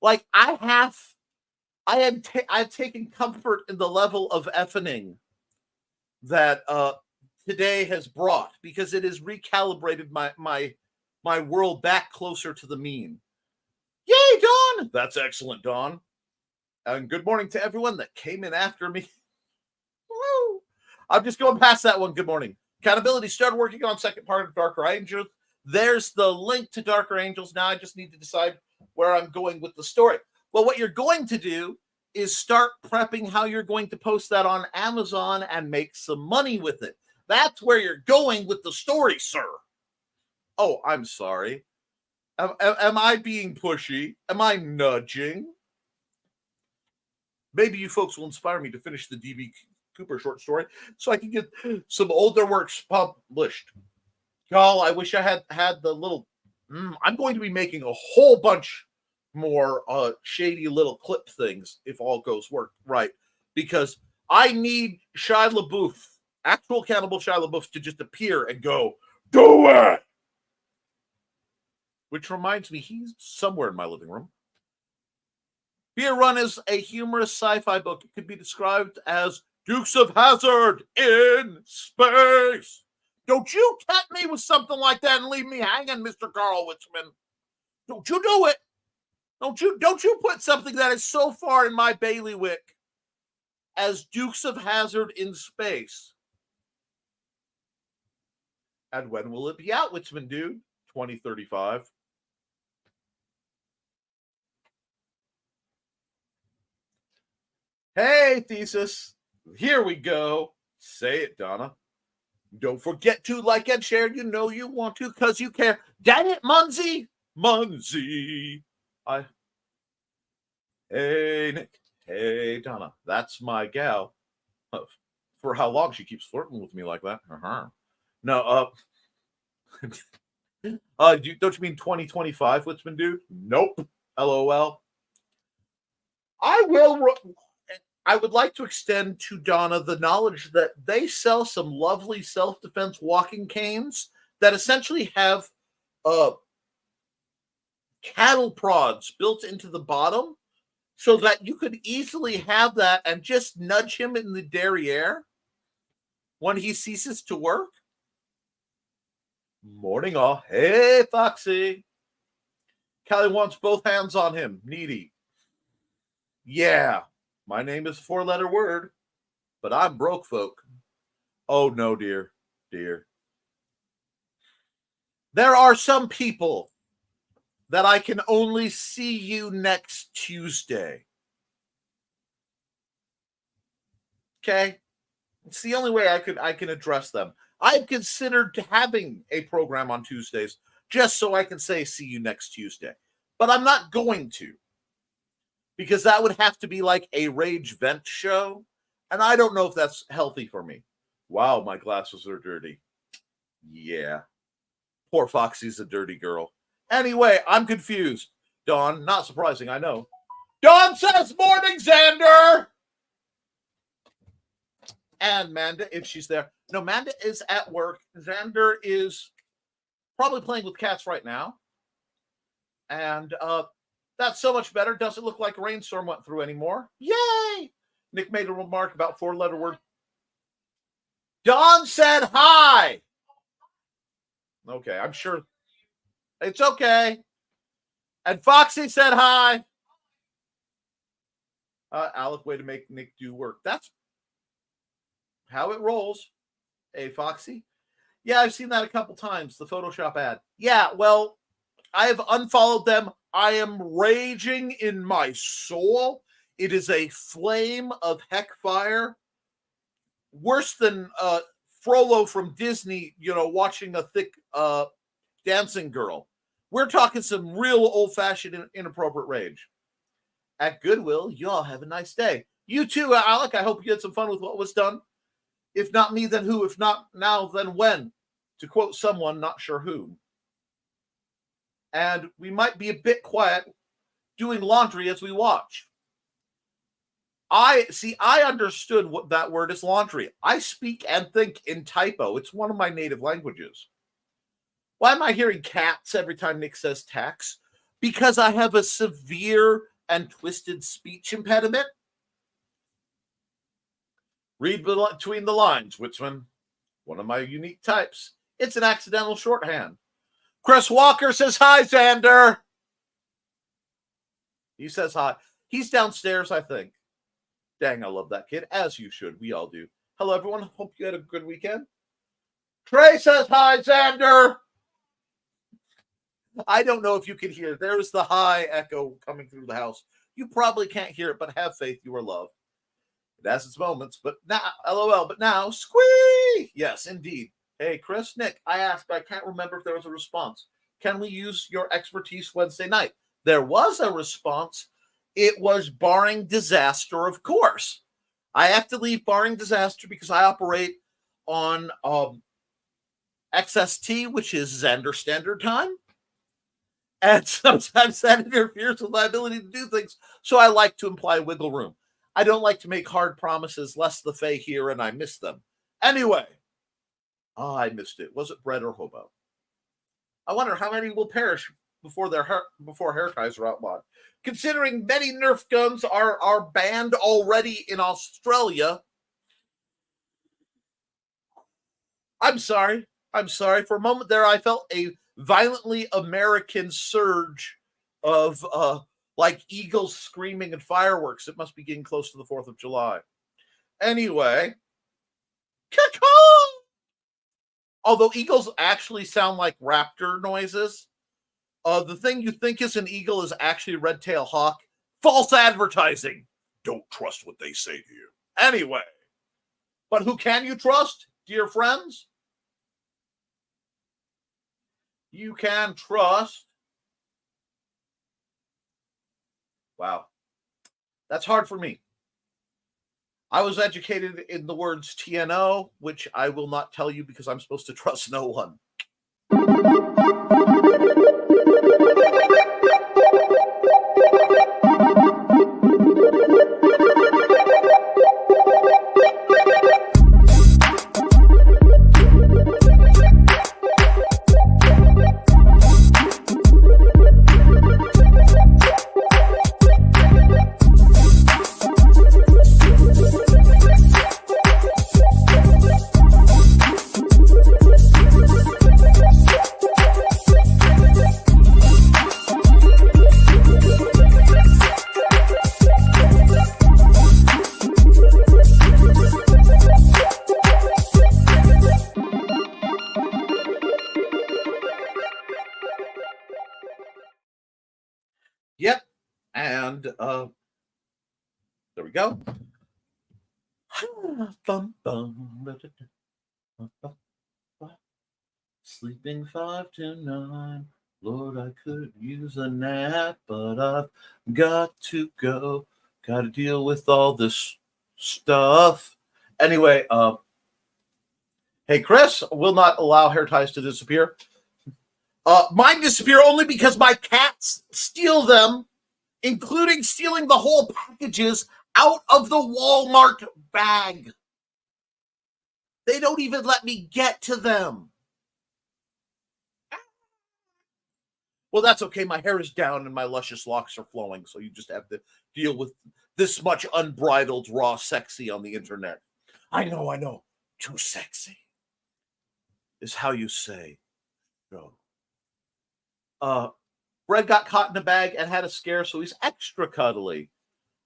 Speaker 2: Like, I've taken comfort in the level of effing that today has brought, because it has recalibrated my world back closer to the mean. Yay, Dawn! That's excellent, Dawn. And good morning to everyone that came in after me. Woo! I'm just going past that one. Good morning. Accountability started working on second part of Darker Angels. There's the link to Darker Angels. Now I just need to decide where I'm going with the story. Well, what you're going to do is start prepping how you're going to post that on Amazon and make some money with it. That's where you're going with the story, sir. Oh, I'm sorry. Am I being pushy? Am I nudging? Maybe you folks will inspire me to finish the D.B. Cooper short story so I can get some older works published. Y'all, I wish I had the little. I'm going to be making a whole bunch more shady little clip things if all goes right, because I need Shia LaBeouf, actual cannibal Shia LaBeouf, to just appear and go, do it! Which reminds me, he's somewhere in my living room. Beer Run is a humorous sci-fi book. It could be described as Dukes of Hazzard in space. Don't you tempt me with something like that and leave me hanging, Mr. Carl Witzman. Don't you do it. Don't you put something that is so far in my bailiwick as Dukes of Hazzard in space. And when will it be out, Witzman dude? 2035. Hey, Thesis. Here we go. Say it, Donna. Don't forget to like and share. You know you want to because you care. Dang it, Munzie. Munzie. Hey, Nick. Hey, Donna. That's my gal. For how long she keeps flirting with me like that? No, don't you mean 2025, Witzman dude? Nope. LOL. I would like to extend to Donna the knowledge that they sell some lovely self-defense walking canes that essentially have cattle prods built into the bottom so that you could easily have that and just nudge him in the derriere when he ceases to work. Morning all. Hey, Foxy. Callie wants both hands on him. Needy. Yeah. My name is a 4-letter word, but I'm broke folk. Oh, no, dear. Dear. There are some people that I can only see you next Tuesday. Okay? It's the only way I can address them. I've considered having a program on Tuesdays just so I can say see you next Tuesday. But I'm not going to. Because that would have to be like a rage vent show. And I don't know if that's healthy for me. Wow, my glasses are dirty. Yeah. Poor Foxy's a dirty girl. Anyway, I'm confused. Dawn, not surprising, I know. Dawn says, morning, Xander! And Manda, if she's there. No, Manda is at work. Xander is probably playing with cats right now. And that's so much better. Doesn't look like a rainstorm went through anymore. Yay! Nick made a remark about 4-letter word. Dawn said hi. Okay, I'm sure. It's okay. And Foxy said hi. Alec, way to make Nick do work. That's how it rolls. Hey, Foxy. Yeah, I've seen that a couple times, the Photoshop ad. Yeah, well, I have unfollowed them. I am raging in my soul. It is a flame of heck fire. Worse than Frollo from Disney, watching a thick dancing girl. We're talking some real old-fashioned inappropriate rage. At Goodwill, you all have a nice day. You too, Alec. I hope you had some fun with what was done. If not me, then who? If not now, then when? To quote someone, not sure who. And we might be a bit quiet doing laundry as we watch. I understood what that word is, laundry. I speak and think in typo. It's one of my native languages. Why am I hearing cats every time Nick says tax? Because I have a severe and twisted speech impediment. Read between the lines, Witzman. One of my unique types. It's an accidental shorthand. Chris Walker says hi, Xander. He says hi. He's downstairs, I think. Dang, I love that kid, as you should. We all do. Hello, everyone. Hope you had a good weekend. Trey says hi, Xander. I don't know if you can hear. There's the high echo coming through the house. You probably can't hear it, but have faith. You are loved. It has its moments, but now, LOL, but now, squee! Yes, indeed. Hey, Chris, Nick, I asked, but I can't remember if there was a response. can we use your expertise Wednesday night? There was a response. It was barring disaster, of course. I have to leave barring disaster because I operate on XST, which is Xander Standard Time. And sometimes that interferes with my ability to do things. So I like to imply wiggle room. I don't like to make hard promises, lest the Fae hear and I miss them. Anyway, I missed it. Was it Bread or Hobo? I wonder how many will perish before hair ties are outlawed. Considering many Nerf guns are banned already in Australia. I'm sorry. For a moment there, I felt a violently American surge of like eagles screaming and fireworks. It must be getting close to the 4th of July. Anyway, caw-caw! Although eagles actually sound like raptor noises, the thing you think is an eagle is actually a red-tailed hawk. False advertising. Don't trust what they say to you. Anyway, but who can you trust, dear friends? You can trust. Wow. That's hard for me. I was educated in the words TNO, which I will not tell you because I'm supposed to trust no one. Yep. And there we go. Sleeping 5 to 9. Lord, I could use a nap, but I've got to go. Got to deal with all this stuff. Anyway, hey, Chris, will not allow hair ties to disappear. Mine disappear only because my cats steal them, including stealing the whole packages out of the Walmart bag. They don't even let me get to them. Well, that's okay. My hair is down and my luscious locks are flowing, so you just have to deal with this much unbridled, raw sexy on the internet. I know. Too sexy is how you say no. Brett got caught in a bag and had a scare, so he's extra cuddly.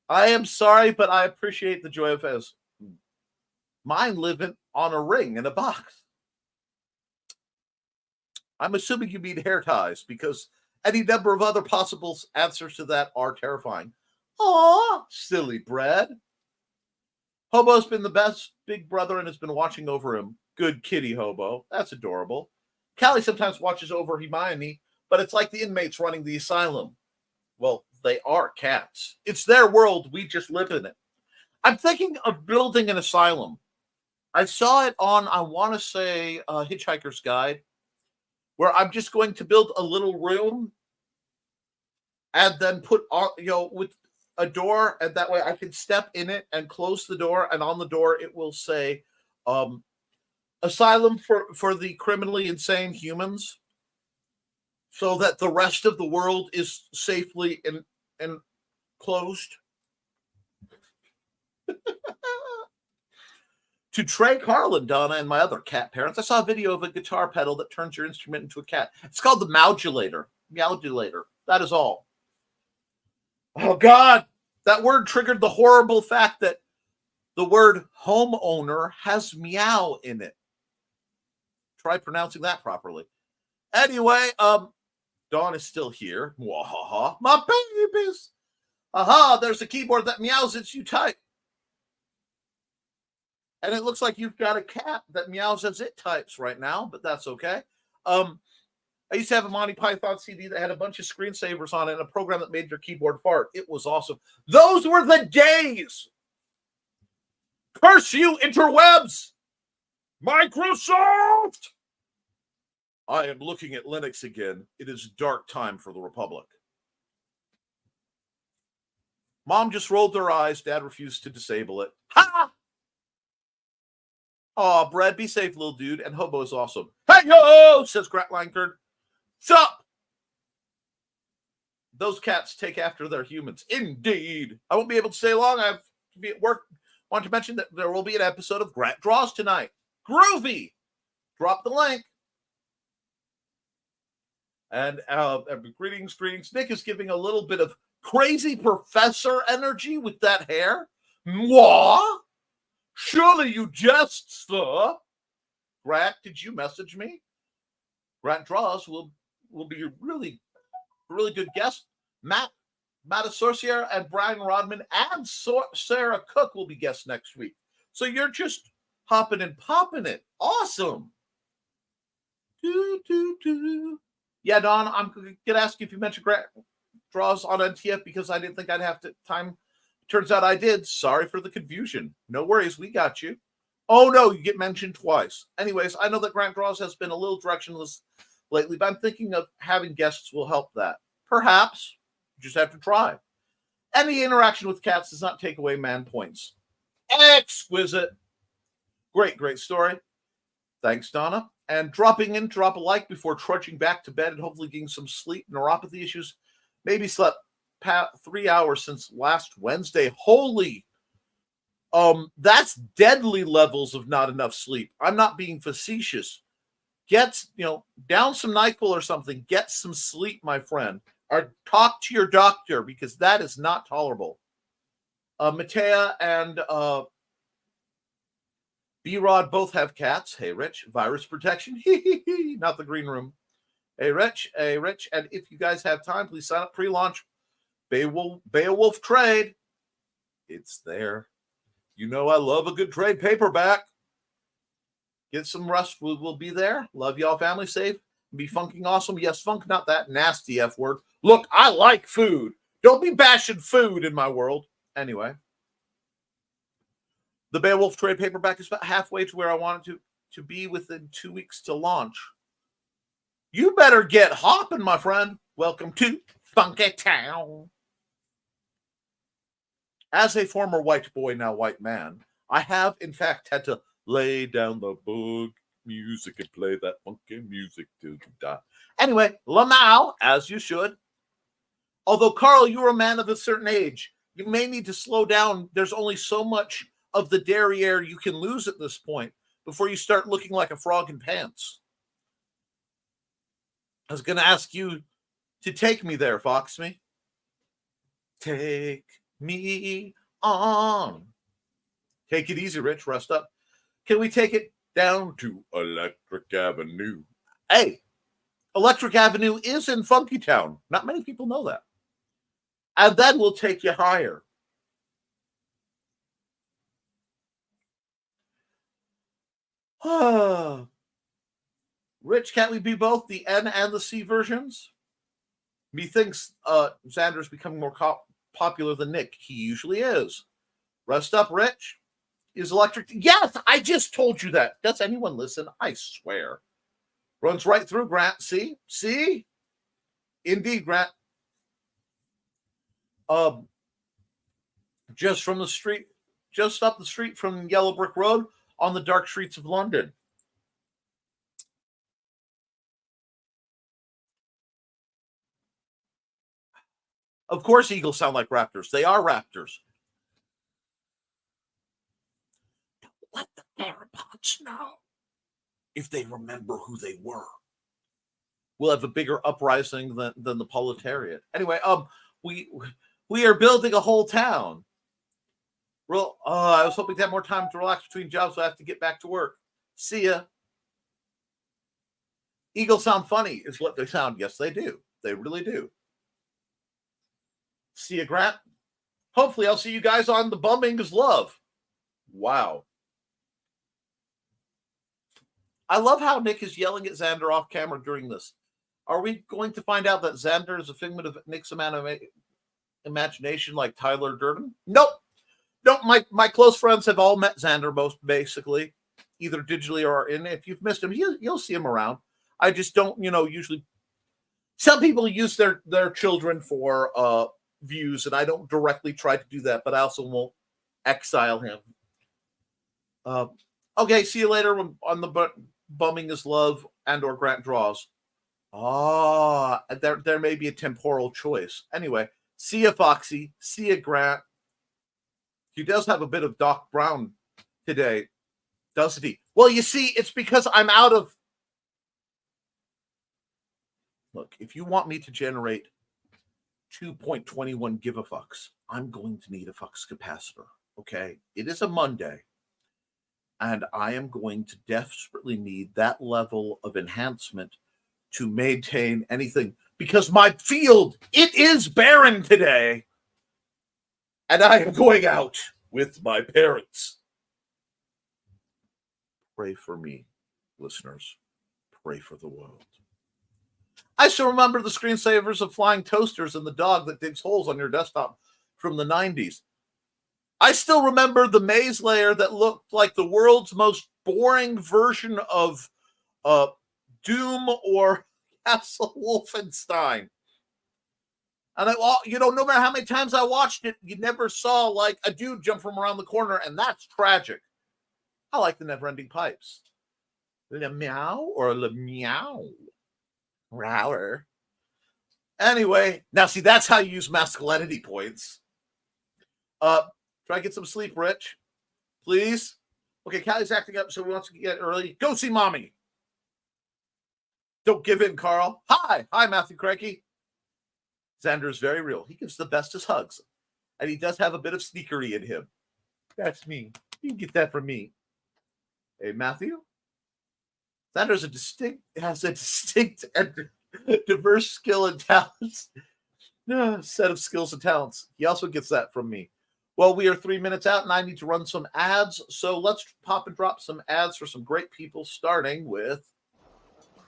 Speaker 2: I am sorry, but I appreciate the joy of his. Mine living on a ring in a box. I'm assuming you mean hair ties, because any number of other possible answers to that are terrifying. Aw, silly Brad. Hobo's been the best big brother and has been watching over him. Good kitty, Hobo. That's adorable. Callie sometimes watches over Hermione, but it's like the inmates running the asylum. Well, they are cats. It's their world. We just live in it. I'm thinking of building an asylum. I saw it on, I want to say, Hitchhiker's Guide, where I'm just going to build a little room and then put, with a door, and that way I can step in it and close the door, and on the door it will say, asylum for the criminally insane humans, so that the rest of the world is safely and closed. To Trey, Carlin, Donna, and my other cat parents, I saw a video of a guitar pedal that turns your instrument into a cat. It's called the Moudulator. That is all. Oh, God. That word triggered the horrible fact that the word homeowner has meow in it. Try pronouncing that properly. Anyway, Dawn is still here. Mwahaha. My babies. Aha, there's a keyboard that meows as you type. And it looks like you've got a cat that meows as it types right now, but that's okay. I used to have a Monty Python CD that had a bunch of screensavers on it and a program that made your keyboard fart. It was awesome. Those were the days. Curse you, interwebs! Microsoft! I am looking at Linux again. It is dark time for the Republic. Mom just rolled her eyes. Dad refused to disable it. Ha! Aw, Brad, be safe, little dude. And Hobo is awesome. Hey, yo, says Grat Lankard. Sup? Those cats take after their humans. Indeed. I won't be able to stay long. I have to be at work. Want to mention that there will be an episode of Grat Draws tonight. Groovy. Drop the link. And greetings. Nick is giving a little bit of crazy professor energy with that hair. Moi? Surely you jest, sir. Grat, did you message me? Grat Draws will be a really good guest. Matt Sorcier and Brian Rodman and Sarah Cook will be guests next week. So you're just hopping and popping it. Awesome. Yeah, Don, I'm going to ask you if you mentioned Grat Draws on NTF because I didn't think I'd have time. Turns out I did. Sorry for the confusion. No worries. We got you. Oh, no, you get mentioned twice. Anyways, I know that Grat Draws has been a little directionless lately, but I'm thinking of having guests will help that. Perhaps. You just have to try. Any interaction with cats does not take away man points. Exquisite. Great story. Thanks, Donna. And dropping in, drop a like before trudging back to bed and hopefully getting some sleep. Neuropathy issues. Maybe slept 3 hours since last Wednesday. Holy. That's deadly levels of not enough sleep. I'm not being facetious. Down some NyQuil or something. Get some sleep, my friend. Or talk to your doctor because that is not tolerable. Matea and B-Rod both have cats. Hey, Rich. Virus protection. Not the green room. Hey, Rich. And if you guys have time, please sign up pre-launch. Beowulf trade. It's there. You know I love a good trade paperback. Get some rest. We'll be there. Love y'all. Family safe. Be funking awesome. Yes, funk, not that nasty F word. Look, I like food. Don't be bashing food in my world. Anyway. The Beowulf trade paperback is about halfway to where I wanted to be within 2 weeks to launch. You better get hopping, my friend. Welcome to Funky Town. As a former white boy, now white man, I have, in fact, had to lay down the book music and play that funky music till you die. Anyway, Lamau, as you should. Although, Carl, you're a man of a certain age. You may need to slow down. There's only so much of the derriere you can lose at this point before you start looking like a frog in pants. I was going to ask you to take me there, Foxme. Take me on. Take it easy, Rich. Rest up. Can we take it down to Electric Avenue? Hey, Electric Avenue is in Funky Town. Not many people know that. And then we'll take you higher. Rich, can't we be both the N and the C versions? Methinks Xander's becoming more popular than Nick. He usually is. Rest up, Rich. Is electric? Yes, I just told you that. Does anyone listen? I swear. Runs right through Grant. See? Indeed, Grant. Just from the street, just up the street from Yellow Brick Road on the dark streets of London. Of course, eagles sound like raptors. They are raptors. Don't let the theropods know if they remember who they were. We'll have a bigger uprising than the proletariat. Anyway, we are building a whole town. Well, I was hoping to have more time to relax between jobs, so I have to get back to work. See ya. Eagles sound funny, is what they sound. Yes, they do. They really do. See ya, Grant. Hopefully, I'll see you guys on The Bumming is Love. Wow. I love how Nick is yelling at Xander off camera during this. Are we going to find out that Xander is a figment of Nick's imagination like Tyler Durden? Nope. Nope. My close friends have all met Xander, most basically, either digitally or in. If you've missed him, you'll see him around. I just don't, usually. Some people use their children for views, and I don't directly try to do that, but I also won't exile him. Okay, see you later on the Bumming is Love and/or Grant draws. There may be a temporal choice. Anyway, see ya, Foxy. See ya, Grant. He does have a bit of Doc Brown today, doesn't he? Well, you see, it's because I'm out of... Look, if you want me to generate 2.21 gigafucks, I'm going to need a flux capacitor, okay? It is a Monday, and I am going to desperately need that level of enhancement to maintain anything, because my field, it is barren today, and I am going out with my parents. Pray for me, listeners. Pray for the world. I still remember the screensavers of flying toasters and the dog that digs holes on your desktop from the 90s. I still remember the maze layer that looked like the world's most boring version of Doom or Castle Wolfenstein. And no matter how many times I watched it, you never saw like a dude jump from around the corner, and that's tragic. I like the never-ending pipes. Le meow or le meow? Rower. Anyway, now see, that's how you use masculinity points. Try to get some sleep, Rich. Please. Okay, Callie's acting up, so we want to get early. Go see mommy. Don't give in, Carl. Hi, Matthew Cranky. Xander is very real. He gives the bestest hugs, and he does have a bit of sneakery in him. That's me. You can get that from me. Hey, Matthew. Xander has a distinct and diverse skill and talents. Set of skills and talents. He also gets that from me. Well, we are 3 minutes out, and I need to run some ads. So let's pop and drop some ads for some great people, starting with...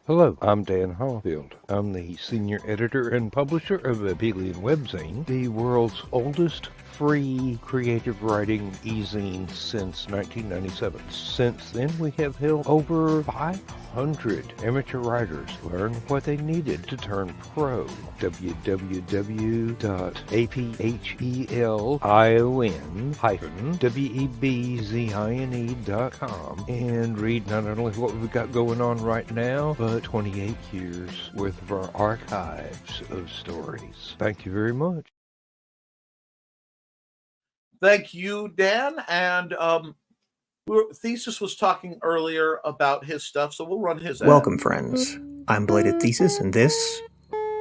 Speaker 4: Hello, I'm Dan Hallfield. I'm the senior editor and publisher of Abelian Webzine, the world's oldest free creative writing e-zine since 1997. Since then, we have helped over 500 amateur writers learn what they needed to turn pro. www.aphellion-webzine.com and read not only what we've got going on right now, but 28 years worth of our archives of stories. Thank you very much.
Speaker 2: Thank you, Dan. And Thesis was talking earlier about his stuff, so we'll run his ad.
Speaker 5: Welcome, friends. I'm Bladed Thesis, and this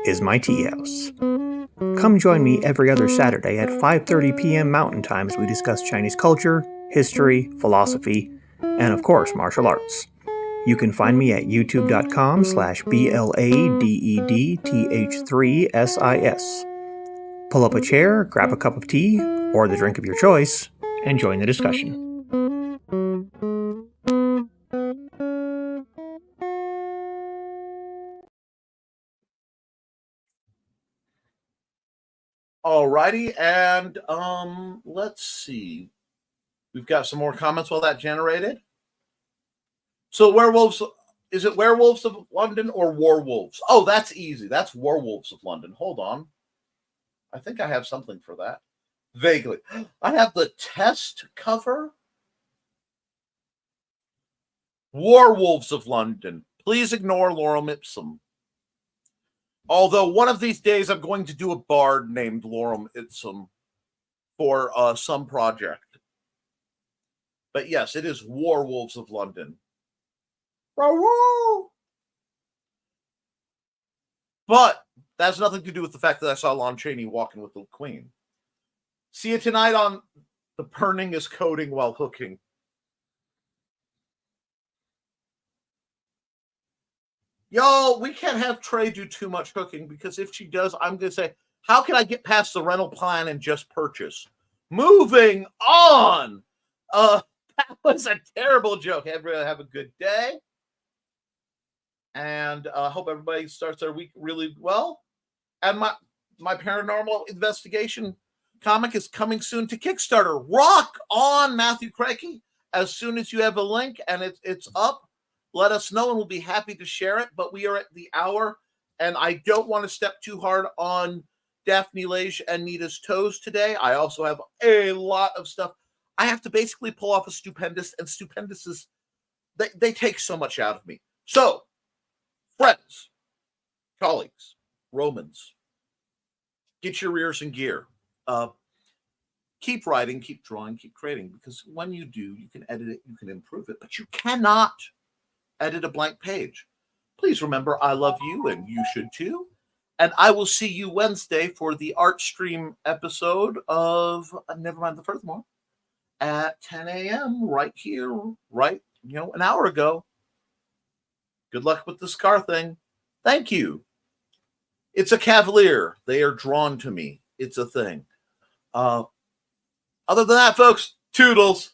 Speaker 5: is my tea house. Come join me every other Saturday at 5:30 p.m. Mountain Time as we discuss Chinese culture, history, philosophy, and of course, martial arts. You can find me at youtube.com/BLADEDTH3SIS. Pull up a chair, grab a cup of tea, or the drink of your choice, and join the discussion.
Speaker 2: Alrighty, and let's see. We've got some more comments while that generated. So werewolves, is it Werewolves of London or Warwolves? Oh, that's easy. That's Warwolves of London. Hold on. I think I have something for that. Vaguely. I have the test cover. Warwolves of London. Please ignore Lorem Ipsum. Although one of these days I'm going to do a bard named Lorem Ipsum for some project. But yes, it is Warwolves of London. But that has nothing to do with the fact that I saw Lon Chaney walking with the Queen. See you tonight on The Burning is Coding While Hooking. Yo, we can't have Trey do too much hooking, because if she does, I'm going to say, how can I get past the rental plan and just purchase? Moving on. That was a terrible joke. Everybody have a good day. And hope everybody starts their week really well. And my paranormal investigation comic is coming soon to Kickstarter. Rock on, Matthew Crakey. As soon as you have a link and it's up, let us know and we'll be happy to share it. But we are at the hour, and I don't want to step too hard on Daphne Lage and Nita's toes today. I also have a lot of stuff. I have to basically pull off a stupendous, and stupendous is, they take so much out of me. So, friends, colleagues, Romans, get your ears in gear. Keep writing, keep drawing, keep creating, because when you do, you can edit it, you can improve it, but you cannot edit a blank page. Please remember, I love you, and you should too. And I will see you Wednesday for the art stream episode of Nevermind The Furthermore at 10 a.m. right here, right, an hour ago. Good luck with this car thing. Thank you. It's a Cavalier. They are drawn to me. It's a thing. Other than that, folks, toodles.